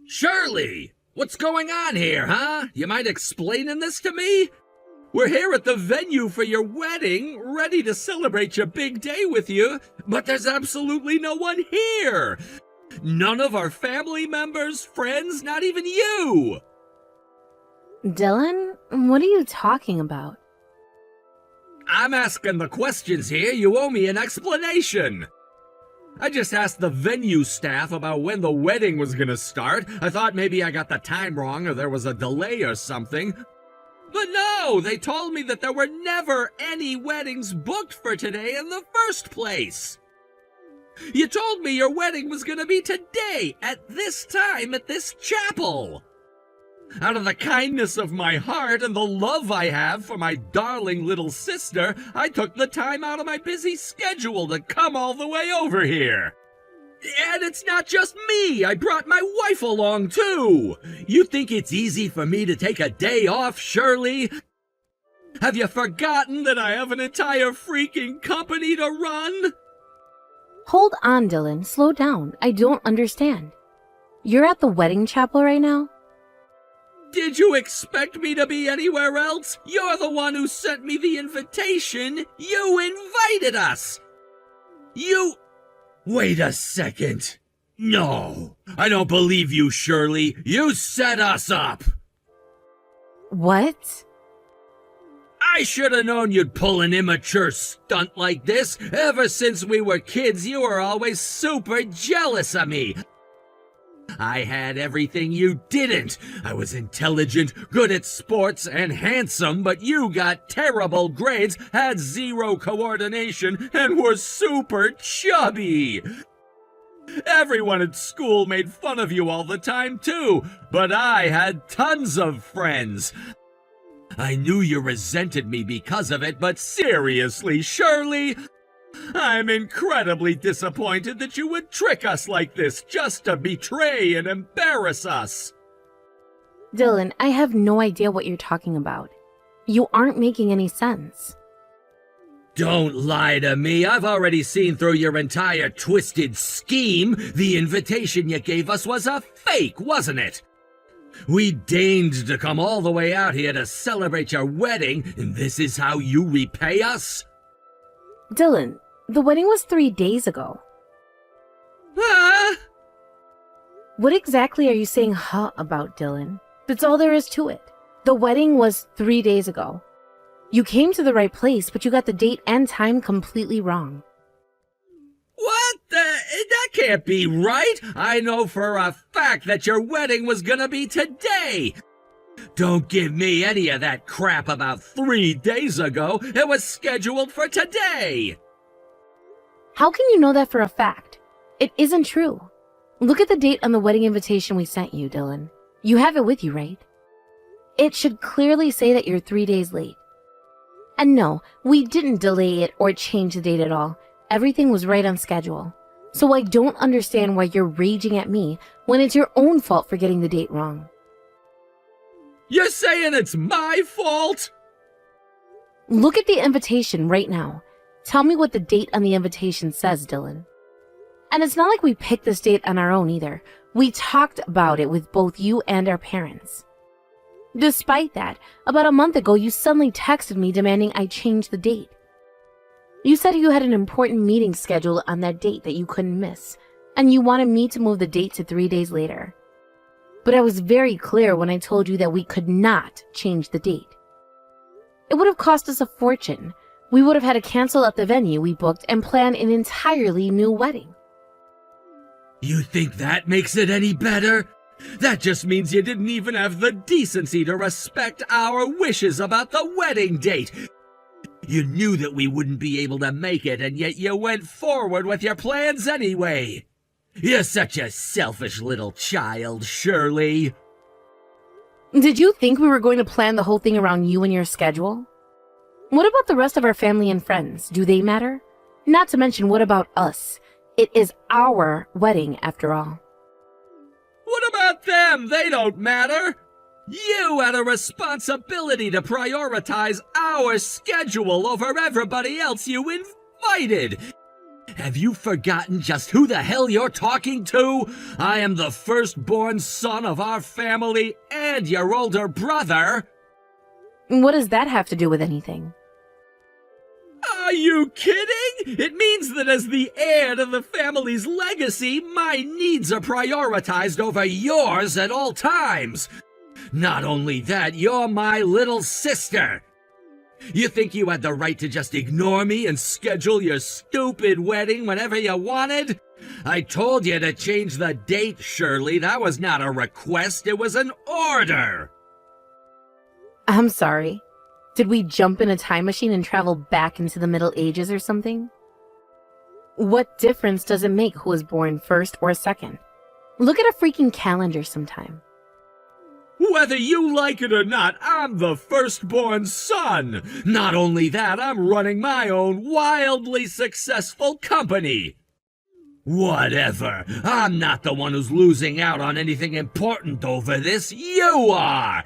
Shirley, what's going on here, huh? You mind explaining this to me? We're here at the venue for your wedding, ready to celebrate your big day with you, but there's absolutely no one here. None of our family members, friends, not even you. Dylan, what are you talking about? I'm asking the questions here. You owe me an explanation. I just asked the venue staff about when the wedding was gonna start. I thought maybe I got the time wrong or there was a delay or something. But no, they told me that there were never any weddings booked for today in the first place. You told me your wedding was gonna be today, at this time, at this chapel. Out of the kindness of my heart and the love I have for my darling little sister, I took the time out of my busy schedule to come all the way over here. And it's not just me, I brought my wife along too. You think it's easy for me to take a day off, Shirley? Have you forgotten that I have an entire freaking company to run? Hold on, Dylan. Slow down. I don't understand. You're at the wedding chapel right now? Did you expect me to be anywhere else? You're the one who sent me the invitation. You invited us. Wait a second. No, I don't believe you, Shirley. You set us up. What? I should have known you'd pull an immature stunt like this. Ever since we were kids, you were always super jealous of me. I had everything you didn't. I was intelligent, good at sports, and handsome, but you got terrible grades, had zero coordination, and were super chubby. Everyone at school made fun of you all the time, too, but I had tons of friends. I knew you resented me because of it, but seriously, Shirley, I'm incredibly disappointed that you would trick us like this just to betray and embarrass us. Dylan, I have no idea what you're talking about. You aren't making any sense. Don't lie to me. I've already seen through your entire twisted scheme. The invitation you gave us was a fake, wasn't it? We deigned to come all the way out here to celebrate your wedding, and this is how you repay us? Dylan, the wedding was 3 days ago. Huh? What exactly are you saying huh about, Dylan? That's all there is to it. The wedding was 3 days ago. You came to the right place, but you got the date and time completely wrong. What the? That can't be right. I know for a fact that your wedding was gonna be today. Don't give me any of that crap about 3 days ago. It was scheduled for today. How can you know that for a fact? It isn't true. Look at the date on the wedding invitation we sent you, Dylan. You have it with you, right? It should clearly say that you're 3 days late. And no, we didn't delay it or change the date at all. Everything was right on schedule. So I don't understand why you're raging at me when it's your own fault for getting the date wrong. You're saying it's my fault? Look at the invitation right now. Tell me what the date on the invitation says, Dylan. And it's not like we picked this date on our own either. We talked about it with both you and our parents. Despite that, about a month ago, you suddenly texted me demanding I change the date. You said you had an important meeting scheduled on that date that you couldn't miss, and you wanted me to move the date to 3 days later. But I was very clear when I told you that we could not change the date. It would have cost us a fortune. We would have had to cancel out the venue we booked and plan an entirely new wedding. You think that makes it any better? That just means you didn't even have the decency to respect our wishes about the wedding date. You knew that we wouldn't be able to make it, and yet you went forward with your plans anyway. You're such a selfish little child, Shirley. Did you think we were going to plan the whole thing around you and your schedule? What about the rest of our family and friends? Do they matter? Not to mention, what about us? It is our wedding, after all. What about them? They don't matter. You had a responsibility to prioritize our schedule over everybody else you invited. Have you forgotten just who the hell you're talking to? I am the firstborn son of our family and your older brother. What does that have to do with anything? Are you kidding? It means that as the heir to the family's legacy, my needs are prioritized over yours at all times. Not only that, you're my little sister. You think you had the right to just ignore me and schedule your stupid wedding whenever you wanted? I told you to change the date, Shirley. That was not a request, it was an order. I'm sorry. Did we jump in a time machine and travel back into the Middle Ages or something? What difference does it make who was born first or second? Look at a freaking calendar sometime. Whether you like it or not, I'm the firstborn son. Not only that, I'm running my own wildly successful company. Whatever. I'm not the one who's losing out on anything important over this. You are.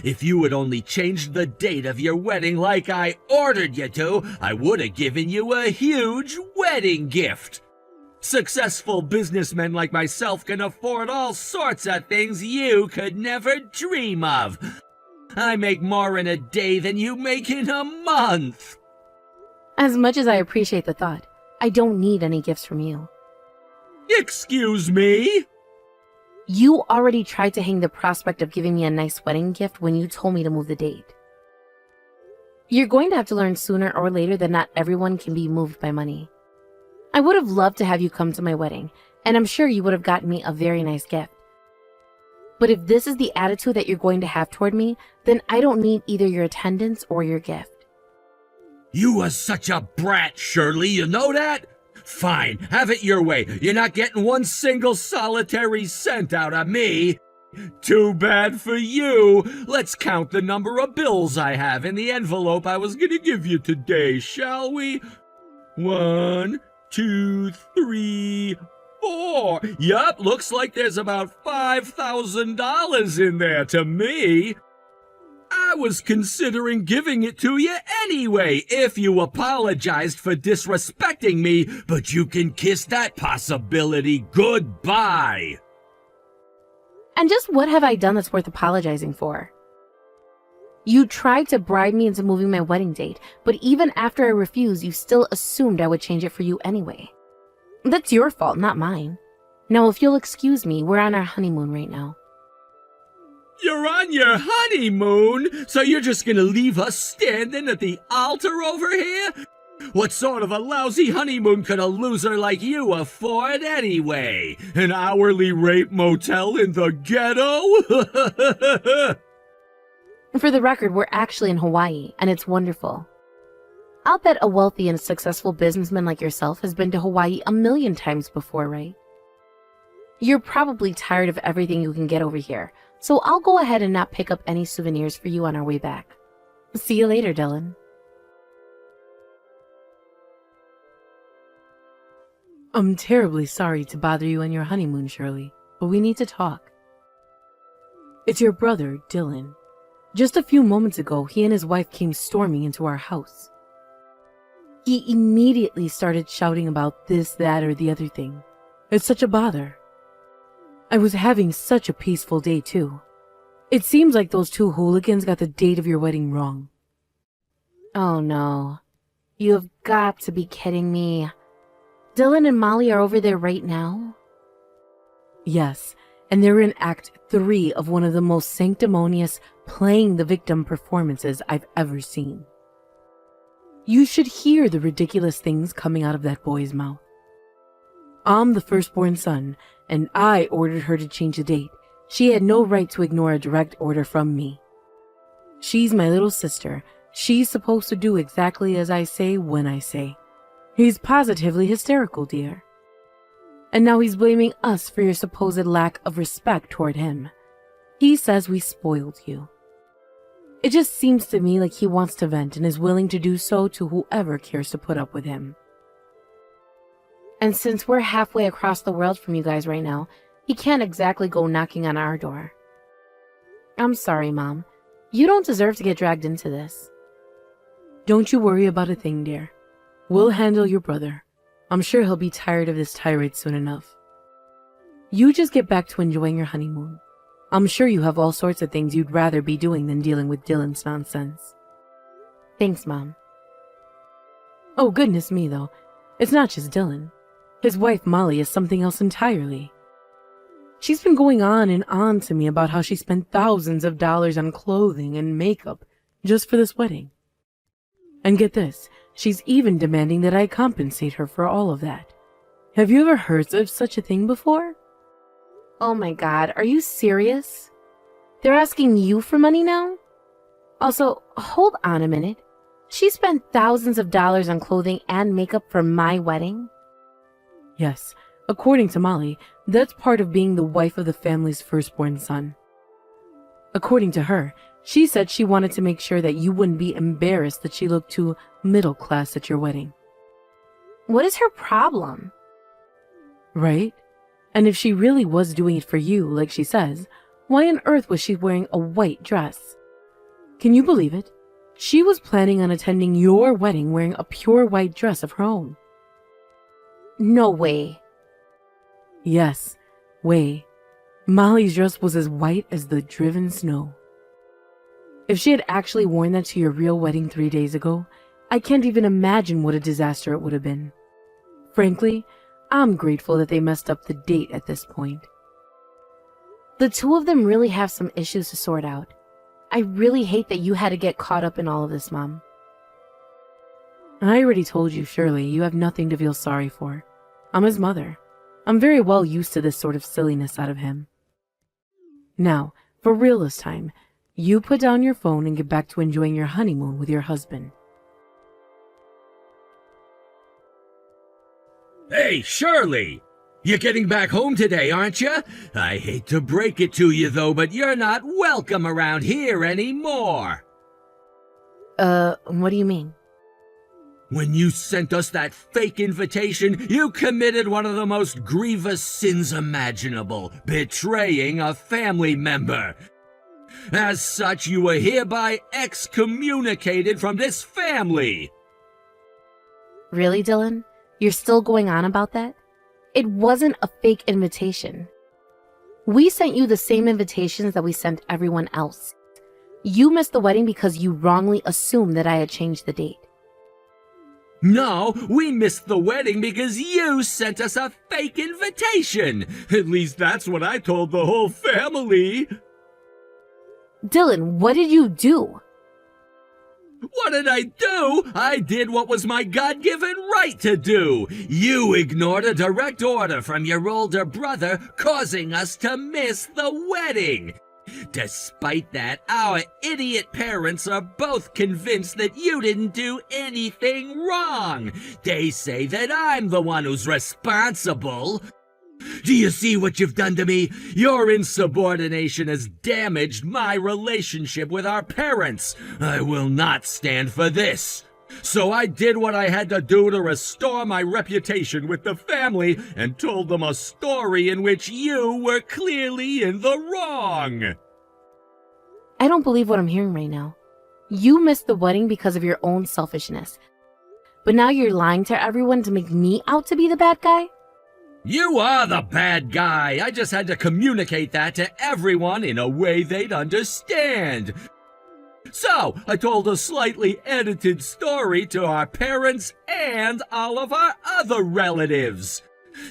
If you had only changed the date of your wedding like I ordered you to, I would have given you a huge wedding gift. Successful businessmen like myself can afford all sorts of things you could never dream of. I make more in a day than you make in a month. As much as I appreciate the thought, I don't need any gifts from you. Excuse me? You already tried to hang the prospect of giving me a nice wedding gift when you told me to move the date. You're going to have to learn sooner or later that not everyone can be moved by money. I would have loved to have you come to my wedding, and I'm sure you would have gotten me a very nice gift. But if this is the attitude that you're going to have toward me, then I don't need either your attendance or your gift. You are such a brat, Shirley, you know that? Fine, have it your way. You're not getting one single solitary cent out of me. Too bad for you. Let's count the number of bills I have in the envelope I was gonna give you today, shall we? 1, 2, 3, 4. Yup, looks like there's about $5,000 in there to me. I was considering giving it to you anyway if you apologized for disrespecting me, but you can kiss that possibility goodbye. And just what have I done that's worth apologizing for? You tried to bribe me into moving my wedding date, but even after I refused, you still assumed I would change it for you anyway. That's your fault, not mine. Now, if you'll excuse me, we're on our honeymoon right now. You're on your honeymoon, so you're just gonna leave us standing at the altar over here? What sort of a lousy honeymoon could a loser like you afford anyway? An hourly rate motel in the ghetto? For the record, we're actually in Hawaii, and it's wonderful. I'll bet a wealthy and successful businessman like yourself has been to Hawaii a million times before, right? You're probably tired of everything you can get over here, so I'll go ahead and not pick up any souvenirs for you on our way back. See you later, Dylan. I'm terribly sorry to bother you on your honeymoon, Shirley, but we need to talk. It's your brother, Dylan. Just a few moments ago, he and his wife came storming into our house. He immediately started shouting about this, that, or the other thing. It's such a bother. I was having such a peaceful day, too. It seems like those two hooligans got the date of your wedding wrong. Oh no. You have got to be kidding me. Dylan and Molly are over there right now? Yes, and they're in Act 3 of one of the most sanctimonious playing the victim performances I've ever seen. You should hear the ridiculous things coming out of that boy's mouth. I'm the firstborn son, and I ordered her to change the date. She had no right to ignore a direct order from me. She's my little sister. She's supposed to do exactly as I say when I say. He's positively hysterical, dear. And now he's blaming us for your supposed lack of respect toward him. He says we spoiled you. It just seems to me like he wants to vent and is willing to do so to whoever cares to put up with him. And since we're halfway across the world from you guys right now, he can't exactly go knocking on our door. I'm sorry, Mom. You don't deserve to get dragged into this. Don't you worry about a thing, dear. We'll handle your brother. I'm sure he'll be tired of this tirade soon enough. You just get back to enjoying your honeymoon. I'm sure you have all sorts of things you'd rather be doing than dealing with Dylan's nonsense. Thanks, Mom. Oh, goodness me, though. It's not just Dylan. His wife, Molly, is something else entirely. She's been going on and on to me about how she spent thousands of dollars on clothing and makeup just for this wedding. And get this, she's even demanding that I compensate her for all of that. Have you ever heard of such a thing before? Oh my God, are you serious? They're asking you for money now? Also, hold on a minute. She spent thousands of dollars on clothing and makeup for my wedding? Yes, according to Molly, that's part of being the wife of the family's firstborn son. According to her, she said she wanted to make sure that you wouldn't be embarrassed that she looked too middle class at your wedding. What is her problem? Right? And if she really was doing it for you, like she says, why on earth was she wearing a white dress? Can you believe it? She was planning on attending your wedding wearing a pure white dress of her own. No way. Yes, way. Molly's dress was as white as the driven snow. If she had actually worn that to your real wedding 3 days ago, I can't even imagine what a disaster it would have been. Frankly, I'm grateful that they messed up the date at this point. The two of them really have some issues to sort out. I really hate that you had to get caught up in all of this, Mom. I already told you, Shirley, you have nothing to feel sorry for. I'm his mother. I'm very well used to this sort of silliness out of him. Now, for real this time, you put down your phone and get back to enjoying your honeymoon with your husband. Hey, Shirley! You're getting back home today, aren't you? I hate to break it to you, though, but you're not welcome around here anymore. What do you mean? When you sent us that fake invitation, you committed one of the most grievous sins imaginable, betraying a family member. As such, you were hereby excommunicated from this family. Really, Dylan? You're still going on about that? It wasn't a fake invitation. We sent you the same invitations that we sent everyone else. You missed the wedding because you wrongly assumed that I had changed the date. No, we missed the wedding because you sent us a fake invitation. At least that's what I told the whole family. Dylan, what did you do? What did I do? I did what was my God-given right to do. You ignored a direct order from your older brother, causing us to miss the wedding. Despite that, our idiot parents are both convinced that you didn't do anything wrong. They say that I'm the one who's responsible. Do you see what you've done to me? Your insubordination has damaged my relationship with our parents. I will not stand for this. So I did what I had to do to restore my reputation with the family and told them a story in which you were clearly in the wrong. I don't believe what I'm hearing right now. You missed the wedding because of your own selfishness. But now you're lying to everyone to make me out to be the bad guy? You are the bad guy. I just had to communicate that to everyone in a way they'd understand. So, I told a slightly edited story to our parents and all of our other relatives.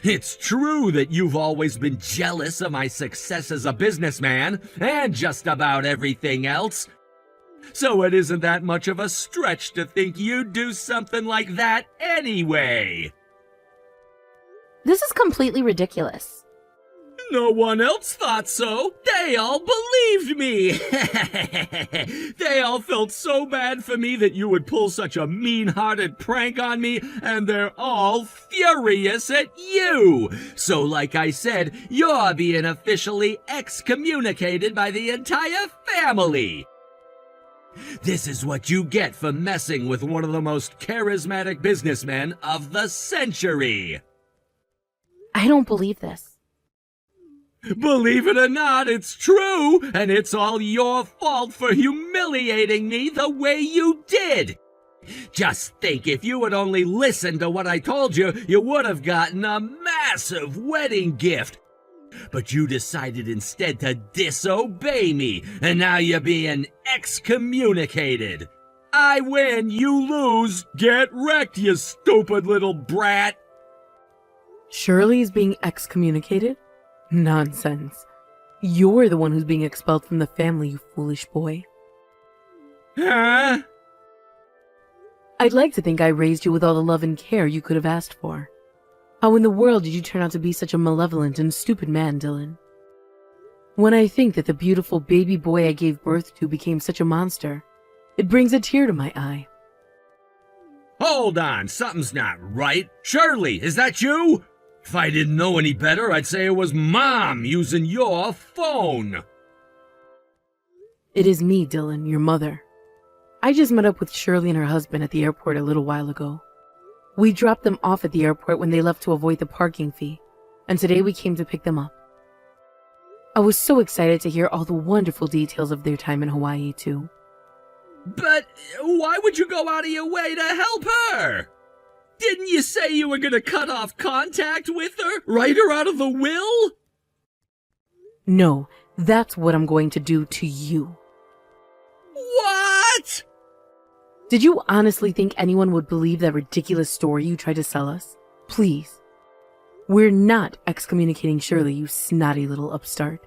It's true that you've always been jealous of my success as a businessman and just about everything else. So it isn't that much of a stretch to think you'd do something like that anyway. This is completely ridiculous. No one else thought so. They all believed me. They all felt so bad for me that you would pull such a mean-hearted prank on me, and they're all furious at you. So like I said, you're being officially excommunicated by the entire family. This is what you get for messing with one of the most charismatic businessmen of the century. I don't believe this. Believe it or not, it's true, and it's all your fault for humiliating me the way you did. Just think, if you had only listened to what I told you, you would have gotten a massive wedding gift. But you decided instead to disobey me, and now you're being excommunicated. I win, you lose. Get wrecked, you stupid little brat. Shirley is being excommunicated? Nonsense. You're the one who's being expelled from the family, you foolish boy. Huh? I'd like to think I raised you with all the love and care you could have asked for. How in the world did you turn out to be such a malevolent and stupid man, Dylan? When I think that the beautiful baby boy I gave birth to became such a monster, it brings a tear to my eye. Hold on, something's not right. Shirley, is that you? If I didn't know any better, I'd say it was Mom using your phone. It is me, Dylan, your mother. I just met up with Shirley and her husband at the airport a little while ago. We dropped them off at the airport when they left to avoid the parking fee, and today we came to pick them up. I was so excited to hear all the wonderful details of their time in Hawaii, too. But why would you go out of your way to help her? Didn't you say you were gonna cut off contact with her? Write her out of the will? No, that's what I'm going to do to you. What? Did you honestly think anyone would believe that ridiculous story you tried to sell us? Please. We're not excommunicating Shirley, you snotty little upstart.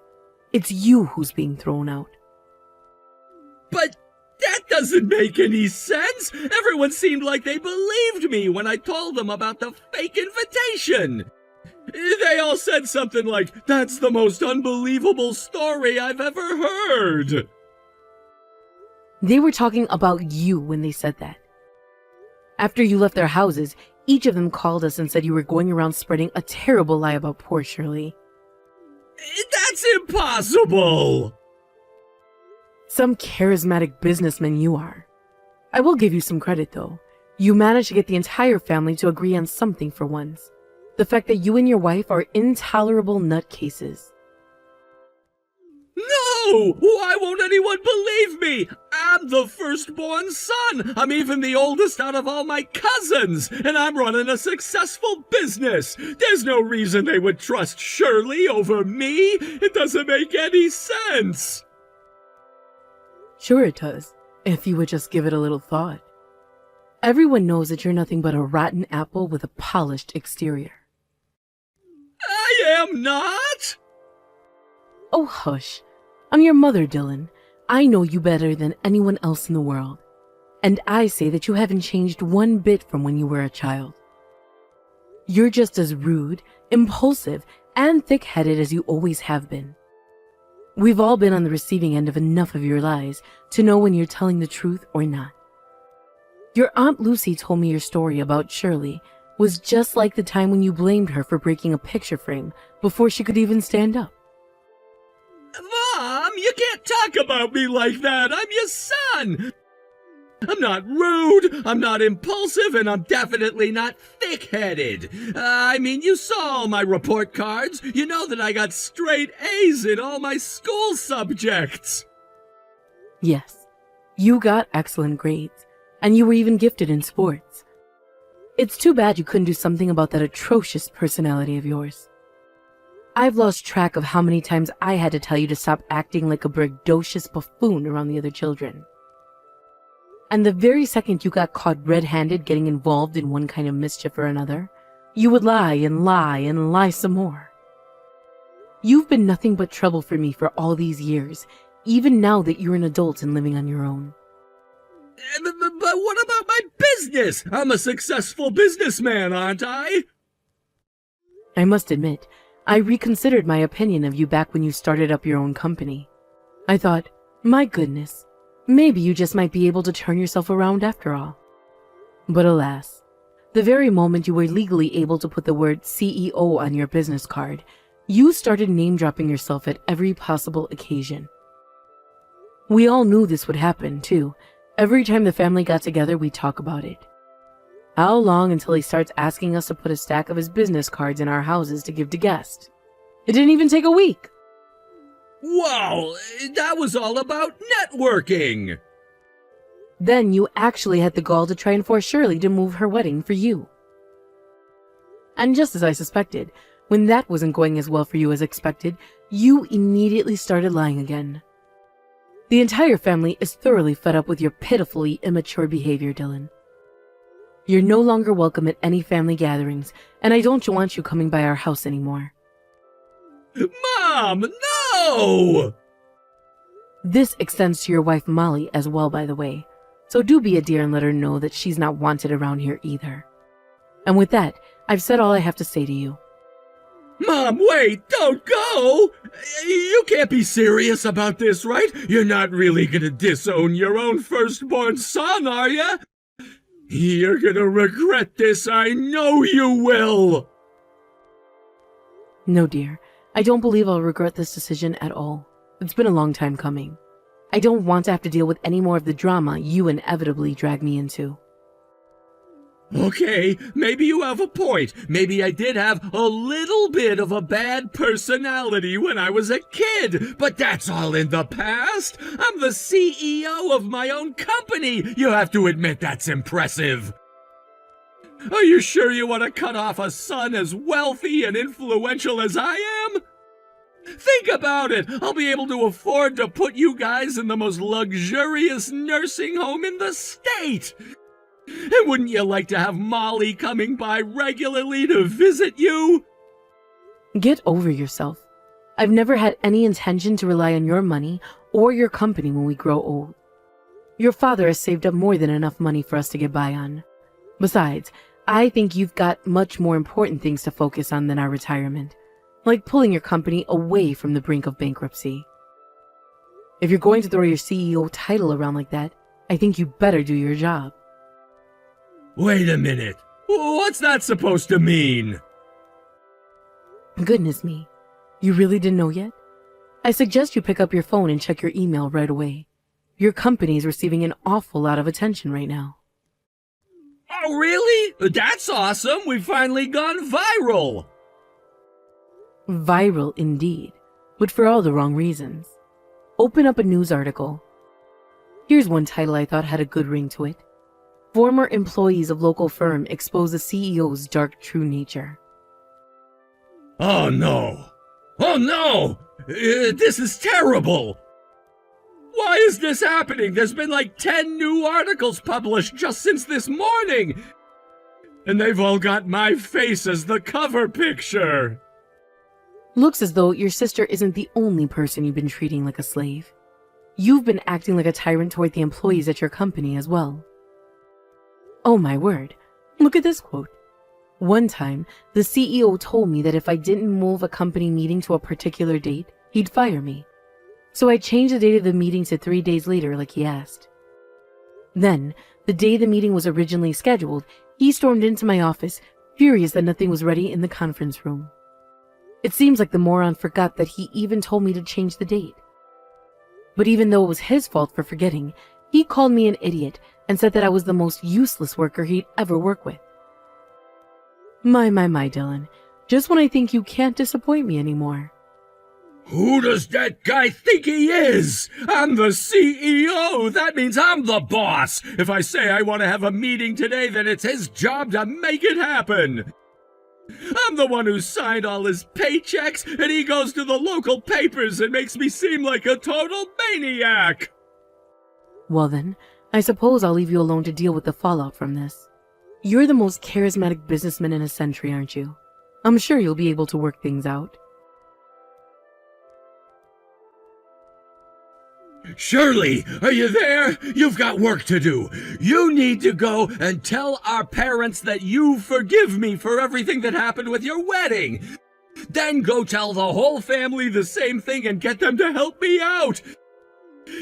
It's you who's being thrown out. But that doesn't make any sense. Everyone seemed like they believed me when I told them about the fake invitation. They all said something like, "That's the most unbelievable story I've ever heard." They were talking about you when they said that. After you left their houses, each of them called us and said you were going around spreading a terrible lie about poor Shirley. That's impossible! Some charismatic businessman you are. I will give you some credit, though. You managed to get the entire family to agree on something for once. The fact that you and your wife are intolerable nutcases. No! Why won't anyone believe me? I'm the firstborn son. I'm even the oldest out of all my cousins, and I'm running a successful business. There's no reason they would trust Shirley over me. It doesn't make any sense. Sure it does, if you would just give it a little thought. Everyone knows that you're nothing but a rotten apple with a polished exterior. I am not! Oh, hush. I'm your mother, Dylan. I know you better than anyone else in the world. And I say that you haven't changed one bit from when you were a child. You're just as rude, impulsive, and thick-headed as you always have been. We've all been on the receiving end of enough of your lies to know when you're telling the truth or not. Your Aunt Lucy told me your story about Shirley was just like the time when you blamed her for breaking a picture frame before she could even stand up. Mom, you can't talk about me like that. I'm your son. I'm not rude, I'm not impulsive, and I'm definitely not thick-headed. I mean, you saw all my report cards. You know that I got straight A's in all my school subjects. Yes, you got excellent grades, and you were even gifted in sports. It's too bad you couldn't do something about that atrocious personality of yours. I've lost track of how many times I had to tell you to stop acting like a braggadocious buffoon around the other children. And the very second you got caught red-handed getting involved in one kind of mischief or another, you would lie and lie and lie some more. You've been nothing but trouble for me for all these years, even now that you're an adult and living on your own. But what about my business? I'm a successful businessman, aren't I? I must admit, I reconsidered my opinion of you back when you started up your own company. I thought, my goodness, maybe you just might be able to turn yourself around after all. But alas, the very moment you were legally able to put the word CEO on your business card, you started name-dropping yourself at every possible occasion. We all knew this would happen, too. Every time the family got together, we'd talk about it. How long until he starts asking us to put a stack of his business cards in our houses to give to guests? It didn't even take a week. Whoa, that was all about networking. Then you actually had the gall to try and force Shirley to move her wedding for you. And just as I suspected, when that wasn't going as well for you as expected, you immediately started lying again. The entire family is thoroughly fed up with your pitifully immature behavior, Dylan. You're no longer welcome at any family gatherings, and I don't want you coming by our house anymore. Mom, no! This extends to your wife Molly as well, by the way, so do be a dear and let her know that she's not wanted around here either. And with that, I've said all I have to say to you. Mom, wait, don't go! You can't be serious about this, right? You're not really gonna disown your own firstborn son, are you? You're gonna regret this, I know you will! No, dear, I don't believe I'll regret this decision at all. It's been a long time coming. I don't want to have to deal with any more of the drama you inevitably drag me into. Okay, maybe you have a point. Maybe I did have a little bit of a bad personality when I was a kid, but that's all in the past. I'm the CEO of my own company. You have to admit that's impressive. Are you sure you want to cut off a son as wealthy and influential as I am? Think about it! I'll be able to afford to put you guys in the most luxurious nursing home in the state! And wouldn't you like to have Molly coming by regularly to visit you? Get over yourself. I've never had any intention to rely on your money or your company when we grow old. Your father has saved up more than enough money for us to get by on. Besides, I think you've got much more important things to focus on than our retirement, like pulling your company away from the brink of bankruptcy. If you're going to throw your CEO title around like that, I think you better do your job. Wait a minute. What's that supposed to mean? Goodness me. You really didn't know yet? I suggest you pick up your phone and check your email right away. Your company is receiving an awful lot of attention right now. Oh, really? That's awesome. We've finally gone viral. Viral indeed, but for all the wrong reasons. Open up a news article. Here's one title I thought had a good ring to it. Former employees of local firm expose the CEO's dark true nature. Oh no! Oh no! This is terrible! Why is this happening? There's been like 10 new articles published just since this morning! And they've all got my face as the cover picture! Looks as though your sister isn't the only person you've been treating like a slave. You've been acting like a tyrant toward the employees at your company as well. Oh my word, look at this quote. One time, the CEO told me that if I didn't move a company meeting to a particular date, he'd fire me. So I changed the date of the meeting to 3 days later like he asked. Then, the day the meeting was originally scheduled, he stormed into my office, furious that nothing was ready in the conference room. It seems like the moron forgot that he even told me to change the date. But even though it was his fault for forgetting, he called me an idiot and said that I was the most useless worker he'd ever work with. My, Dylan. Just when I think you can't disappoint me anymore. Who does that guy think he is? I'm the CEO! That means I'm the boss! If I say I want to have a meeting today, then it's his job to make it happen! I'm the one who signed all his paychecks, and he goes to the local papers and makes me seem like a total maniac! Well then, I suppose I'll leave you alone to deal with the fallout from this. You're the most charismatic businessman in a century, aren't you? I'm sure you'll be able to work things out. Shirley, are you there? You've got work to do. You need to go and tell our parents that you forgive me for everything that happened with your wedding. Then go tell the whole family the same thing and get them to help me out.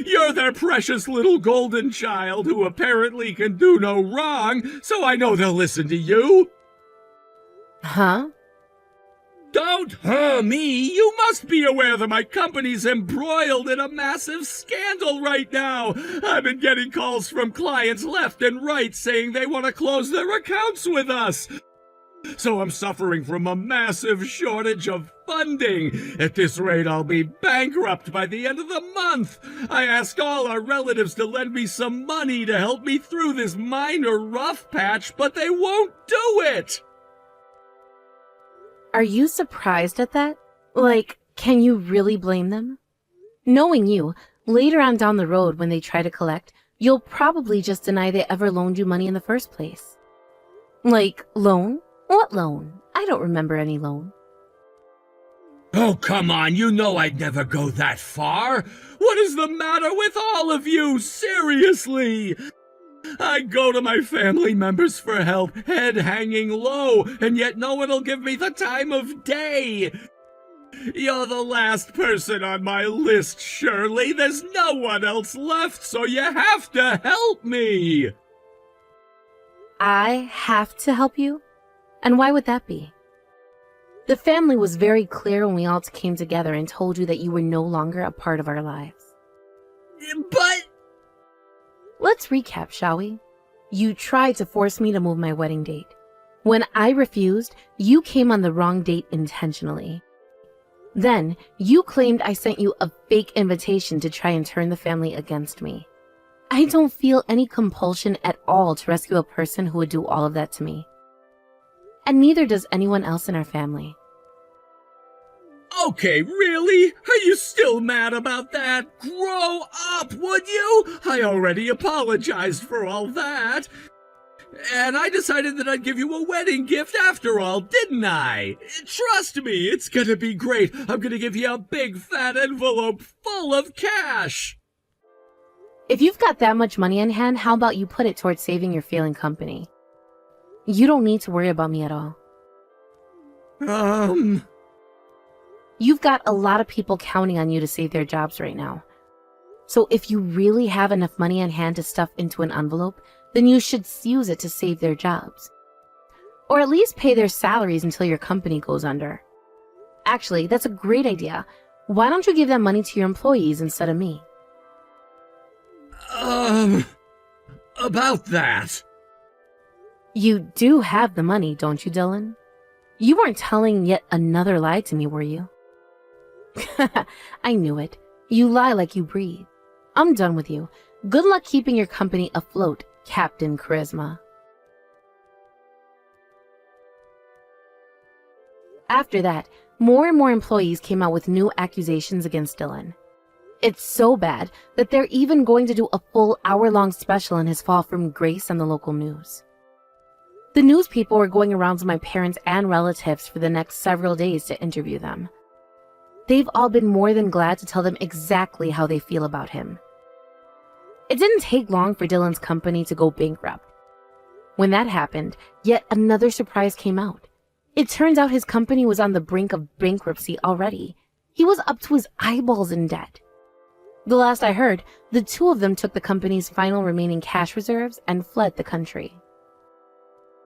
You're their precious little golden child who apparently can do no wrong, so I know they'll listen to you. Huh? Don't me! You must be aware that my company's embroiled in a massive scandal right now! I've been getting calls from clients left and right saying they want to close their accounts with us! So I'm suffering from a massive shortage of funding. At this rate, I'll be bankrupt by the end of the month. I asked all our relatives to lend me some money to help me through this minor rough patch, but they won't do it. Are you surprised at that? Like, can you really blame them? Knowing you, later on down the road when they try to collect, you'll probably just deny they ever loaned you money in the first place. Like, loan? What loan? I don't remember any loan. Oh, come on, you know I'd never go that far. What is the matter with all of you? Seriously? I go to my family members for help, head hanging low, and yet no one will give me the time of day. You're the last person on my list, Shirley. There's no one else left, so you have to help me. I have to help you? And why would that be? The family was very clear when we all came together and told you that you were no longer a part of our lives. But... Let's recap, shall we? You tried to force me to move my wedding date. When I refused, you came on the wrong date intentionally. Then, you claimed I sent you a fake invitation to try and turn the family against me. I don't feel any compulsion at all to rescue a person who would do all of that to me. And neither does anyone else in our family. Okay, really? Are you still mad about that? Grow up, would you? I already apologized for all that. And I decided that I'd give you a wedding gift after all, didn't I? Trust me, it's gonna be great. I'm gonna give you a big fat envelope full of cash. If you've got that much money in hand, how about you put it towards saving your failing company? You don't need to worry about me at all. You've got a lot of people counting on you to save their jobs right now. So if you really have enough money in hand to stuff into an envelope, then you should use it to save their jobs. Or at least pay their salaries until your company goes under. Actually, that's a great idea. Why don't you give that money to your employees instead of me? About that. You do have the money, don't you, Dylan? You weren't telling yet another lie to me, were you? I knew it. You lie like you breathe. I'm done with you. Good luck keeping your company afloat, Captain Charisma. After that, more and more employees came out with new accusations against Dylan. It's so bad that they're even going to do a full hour-long special on his fall from grace on the local news. The news people were going around to my parents and relatives for the next several days to interview them. They've all been more than glad to tell them exactly how they feel about him. It didn't take long for Dylan's company to go bankrupt. When that happened, yet another surprise came out. It turns out his company was on the brink of bankruptcy already. He was up to his eyeballs in debt. The last I heard, the two of them took the company's final remaining cash reserves and fled the country.